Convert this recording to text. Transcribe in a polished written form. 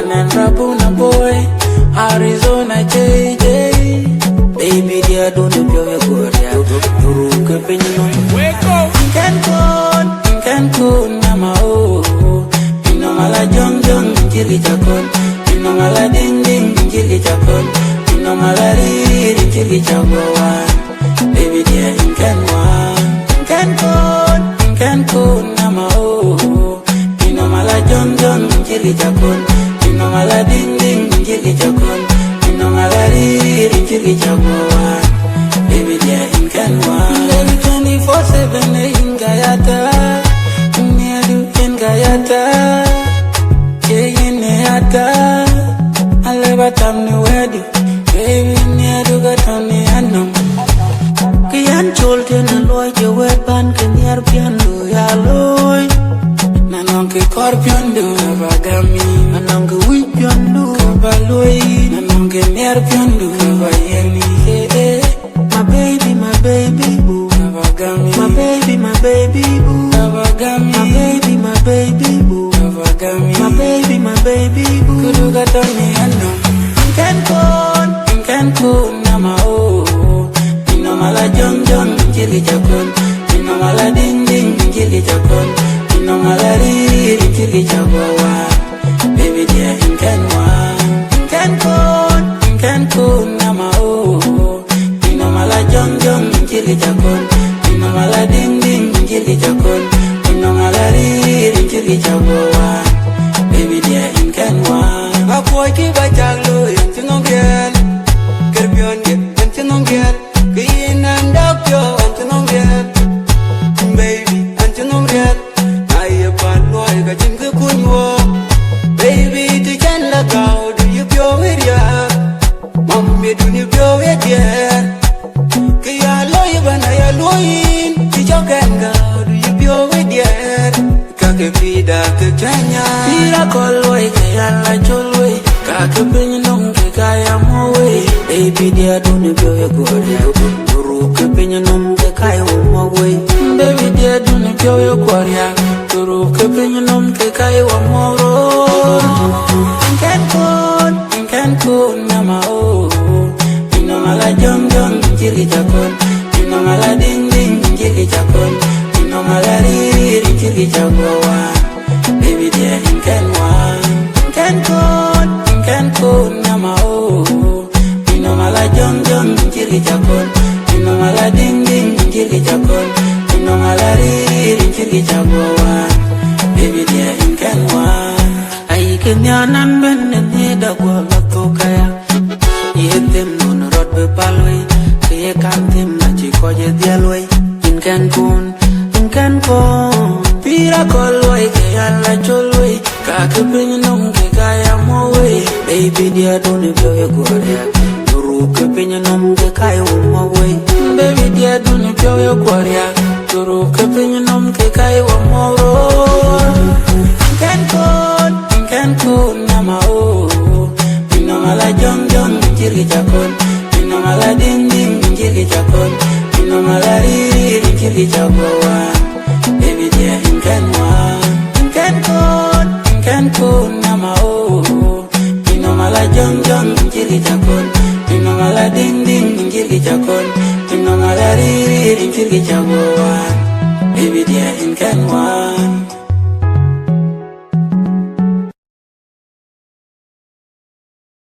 man and Rabuna boy, Arizona JJ. Baby dear, don't you feel your good, yeah. You room can be Wake up. Cancun, Nama oh. You know mala jong jong, jili jakon. You know mala ding ding, jili jakon. You know mala riri, jili jagoan. Baby dear, in Cancun, Nama oh. You know mala jong jong, jili jakon. You know mala ding ding, jili jakon. You know mala riri, jili jagoan. Baby dear, in Cancun. Baby 24/7, in Gayata. In Gayata, Jayinata, I never time to wedu, baby near to get on the annum. Kian children and Lloyd, your wet band can hear piano, yalloy. Nanonke corpion do, Navagami, Nanonke weepion do, Cabaloi, Nanonke near pion do, Navayeni, my baby boo, Navagami, my baby boo. My baby boo, my baby boo. Kudu gatoni ano. In Cancun, Nama oh. Ino mala jong jong, jili jakon. Ino mala ding ding, jili jakon. Ino mala riri, jili jagoan. Baby dear, in Cancun, Nama oh. Ino mala jong jong, jili jakon. Ino mala ding ding, jili jakon. No malari, jili jagoan. Baby dear, in Cancun. A boy keep a jaglo, and no girl. Kerbion get, and no girl. Clean and up yo, and no girl. Baby, and no girl. I have one boy, got in the kunwo. Baby, to can look out, do you go with ya? Mommy, do you go with ya? Kia loy, when I alone, you can go, do you go with ya? Kake vida ke Kenya Pira koloi ke ala choloi Kake penye nong ke kaya mowe Baby dear don't you feel your good Turu ke penye nong ke kaya mowe Baby dear don't you feel your good Turu ke penye nong ke kaya mowe In Cancun, Nama oh. You know mala jong jong, jili jakon. You know mala ding ding, jili jakon. You know mala riri, jili jagoan. Baby dear, in Cancun, Nama oh. You know mala jong jong, jili jakon. You know mala ding ding, jili jakon. You know mala riri, jili jagoan. Baby dear, in Cancun. Ay kenyanan benden heda gwa matokaya. Yetem non rod be palwe, kaya kantem na chikoje dialwe. In Cancun. Pira koloi ke ala choloi, kake penye nong ke kaya mowe. Baby dear don't you feel your good Turu ke penye nong ke kaya mowe. Baby dear don't you feel your good Turu ke penye nong ke kaya mowe. In Cancun, Nama oh. You know mala jong jong, jili jakon. You know mala ding ding, jili jakon. You know mala riri, jili jagoan. Baby dear, in Cancun, Nama oh. You know mala jong jong, jili jakon. You know mala ding ding, jili jakon. You know mala riri, jili jagoan. Baby dear, in Cancun.